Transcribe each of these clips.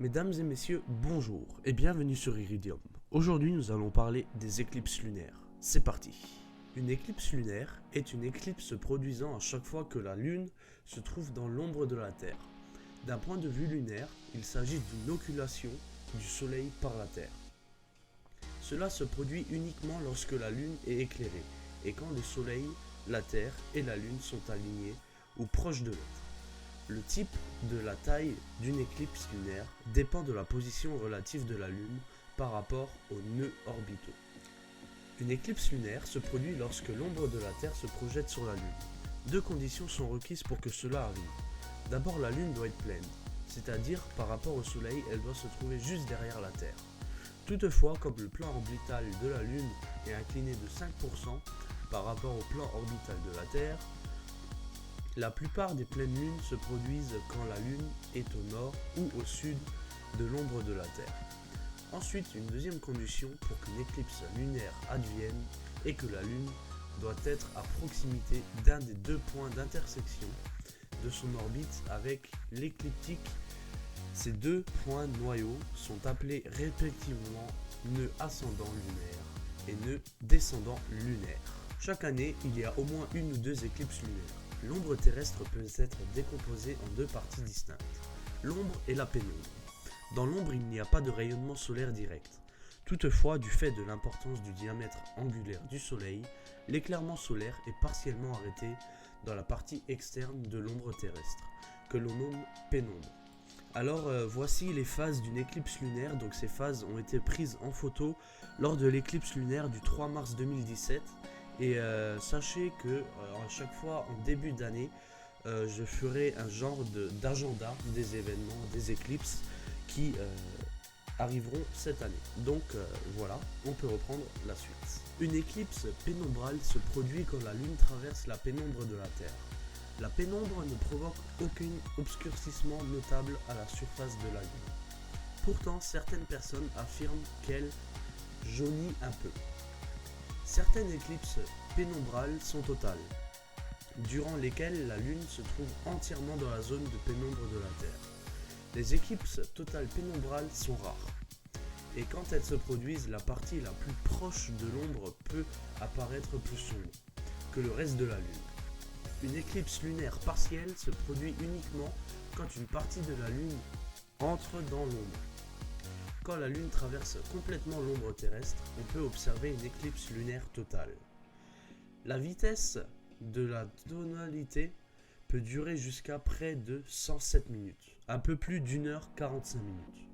Mesdames et messieurs, bonjour et bienvenue sur Iridium. Aujourd'hui, nous allons parler des éclipses lunaires. C'est parti. Une éclipse lunaire est une éclipse se produisant à chaque fois que la Lune se trouve dans l'ombre de la Terre. D'un point de vue lunaire, il s'agit d'une occultation du Soleil par la Terre. Cela se produit uniquement lorsque la Lune est éclairée et quand le Soleil, la Terre et la Lune sont alignés ou proches de l'autre. Le type de la taille d'une éclipse lunaire dépend de la position relative de la Lune par rapport aux nœuds orbitaux. Une éclipse lunaire se produit lorsque l'ombre de la Terre se projette sur la Lune. Deux conditions sont requises pour que cela arrive. D'abord, la Lune doit être pleine, c'est-à-dire par rapport au Soleil, elle doit se trouver juste derrière la Terre. Toutefois, comme le plan orbital de la Lune est incliné de 5% par rapport au plan orbital de la Terre, la plupart des pleines lunes se produisent quand la Lune est au nord ou au sud de l'ombre de la Terre. Ensuite, une deuxième condition pour qu'une éclipse lunaire advienne est que la Lune doit être à proximité d'un des deux points d'intersection de son orbite avec l'écliptique. Ces deux points noyaux sont appelés respectivement nœud ascendant lunaire et nœud descendant lunaire. Chaque année, il y a au moins une ou deux éclipses lunaires. L'ombre terrestre peut être décomposée en deux parties distinctes, l'ombre et la pénombre. Dans l'ombre, il n'y a pas de rayonnement solaire direct. Toutefois, du fait de l'importance du diamètre angulaire du Soleil, l'éclairement solaire est partiellement arrêté dans la partie externe de l'ombre terrestre, que l'on nomme pénombre. Alors voici les phases d'une éclipse lunaire. Donc ces phases ont été prises en photo lors de l'éclipse lunaire du 3 mars 2017. Et sachez que à chaque fois en début d'année, je ferai un genre d'agenda des événements, des éclipses qui arriveront cette année. Donc voilà, on peut reprendre la suite. Une éclipse pénombrale se produit quand la Lune traverse la pénombre de la Terre. La pénombre ne provoque aucun obscurcissement notable à la surface de la Lune. Pourtant, certaines personnes affirment qu'elle jaunit un peu. Certaines éclipses pénombrales sont totales, durant lesquelles la Lune se trouve entièrement dans la zone de pénombre de la Terre. Les éclipses totales pénombrales sont rares, et quand elles se produisent, la partie la plus proche de l'ombre peut apparaître plus sombre que le reste de la Lune. Une éclipse lunaire partielle se produit uniquement quand une partie de la Lune entre dans l'ombre. Quand la Lune traverse complètement l'ombre terrestre, on peut observer une éclipse lunaire totale. La vitesse de la tonalité peut durer jusqu'à près de 107 minutes, un peu plus d'1h45 minutes.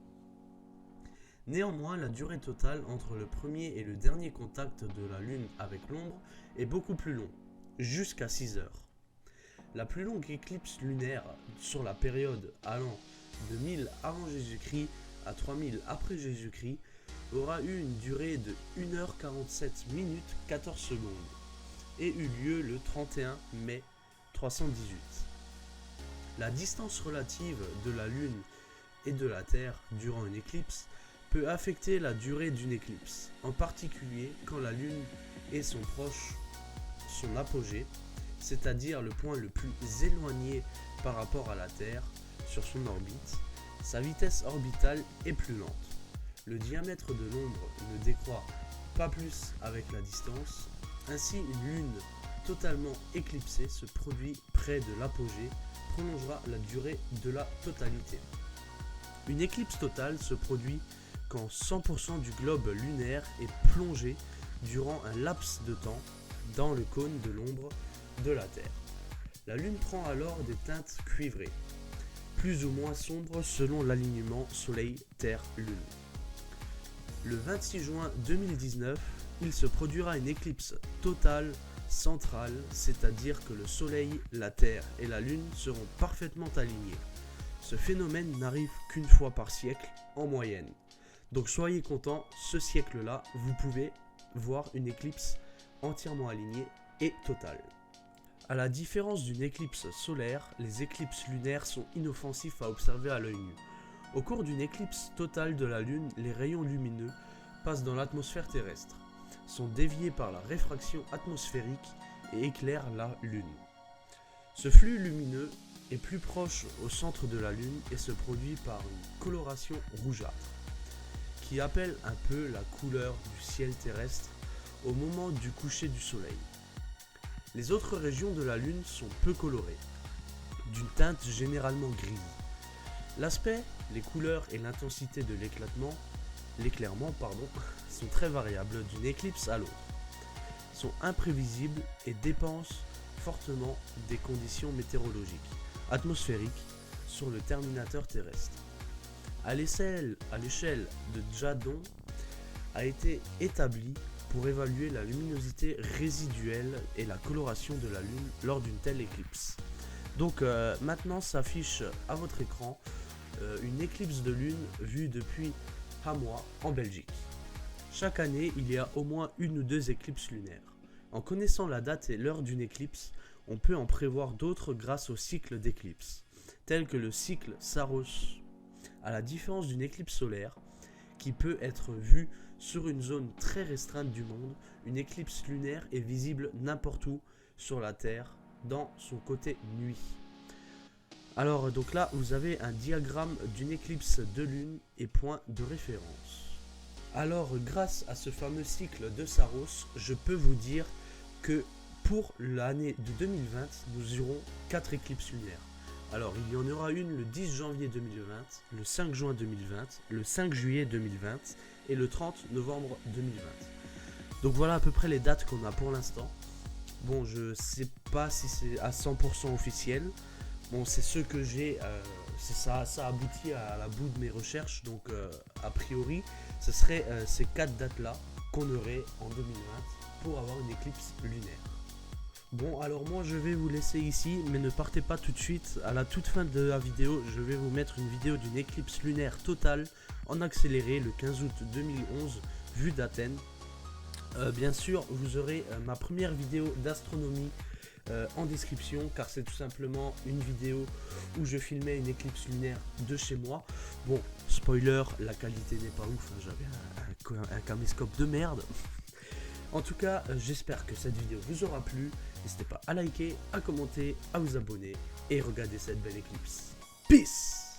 Néanmoins, la durée totale entre le premier et le dernier contact de la Lune avec l'ombre est beaucoup plus longue, jusqu'à 6 heures. La plus longue éclipse lunaire sur la période allant de 1000 avant Jésus-Christ à 3000 après Jésus-Christ aura eu une durée de 1h47 minutes 14 secondes et eut lieu le 31 mai 318. La distance relative de la Lune et de la Terre durant une éclipse peut affecter la durée d'une éclipse, en particulier quand la Lune est son apogée, c'est-à-dire le point le plus éloigné par rapport à la Terre sur son orbite. Sa vitesse orbitale est plus lente. Le diamètre de l'ombre ne décroît pas plus avec la distance. Ainsi, une Lune totalement éclipsée se produit près de l'apogée, prolongera la durée de la totalité. Une éclipse totale se produit quand 100% du globe lunaire est plongé durant un laps de temps dans le cône de l'ombre de la Terre. La Lune prend alors des teintes cuivrées, plus ou moins sombres selon l'alignement Soleil-Terre-Lune. Le 26 juin 2019, il se produira une éclipse totale centrale, c'est-à-dire que le Soleil, la Terre et la Lune seront parfaitement alignés. Ce phénomène n'arrive qu'une fois par siècle en moyenne. Donc soyez contents, ce siècle-là, vous pouvez voir une éclipse entièrement alignée et totale. À la différence d'une éclipse solaire, les éclipses lunaires sont inoffensifs à observer à l'œil nu. Au cours d'une éclipse totale de la Lune, les rayons lumineux passent dans l'atmosphère terrestre, sont déviés par la réfraction atmosphérique et éclairent la Lune. Ce flux lumineux est plus proche au centre de la Lune et se produit par une coloration rougeâtre, qui appelle un peu la couleur du ciel terrestre au moment du coucher du soleil. Les autres régions de la Lune sont peu colorées, d'une teinte généralement grise. L'aspect, les couleurs et l'intensité de l'éclairement, sont très variables d'une éclipse à l'autre, sont imprévisibles et dépendent fortement des conditions météorologiques, atmosphériques sur le terminateur terrestre. À l'échelle de Jadon a été établi pour évaluer la luminosité résiduelle et la coloration de la Lune lors d'une telle éclipse. Donc maintenant s'affiche à votre écran une éclipse de Lune vue depuis Hamwa en Belgique. Chaque année, il y a au moins une ou deux éclipses lunaires. En connaissant la date et l'heure d'une éclipse, on peut en prévoir d'autres grâce au cycle d'éclipses, tels que le cycle Saros. À la différence d'une éclipse solaire, qui peut être vue sur une zone très restreinte du monde, une éclipse lunaire est visible n'importe où sur la Terre, dans son côté nuit. Alors donc là, vous avez un diagramme d'une éclipse de lune et point de référence. Alors grâce à ce fameux cycle de Saros, je peux vous dire que pour l'année de 2020, nous aurons 4 éclipses lunaires. Alors il y en aura une le 10 janvier 2020, le 5 juin 2020, le 5 juillet 2020 et le 30 novembre 2020. Donc voilà à peu près les dates qu'on a pour l'instant. Bon, je sais pas si c'est à 100% officiel. Bon, c'est ce que j'ai, ça aboutit à la bout de mes recherches. Donc a priori, ce serait ces 4 dates-là qu'on aurait en 2020 pour avoir une éclipse lunaire. Bon, alors moi je vais vous laisser ici, mais ne partez pas tout de suite. À la toute fin de la vidéo, je vais vous mettre une vidéo d'une éclipse lunaire totale en accéléré le 15 août 2011, vue d'Athènes. Bien sûr, vous aurez ma première vidéo d'astronomie en description, car c'est tout simplement une vidéo où je filmais une éclipse lunaire de chez moi. Bon, spoiler, la qualité n'est pas ouf, hein, j'avais un caméscope de merde. En tout cas, j'espère que cette vidéo vous aura plu. N'hésitez pas à liker, à commenter, à vous abonner et regarder cette belle éclipse. Peace!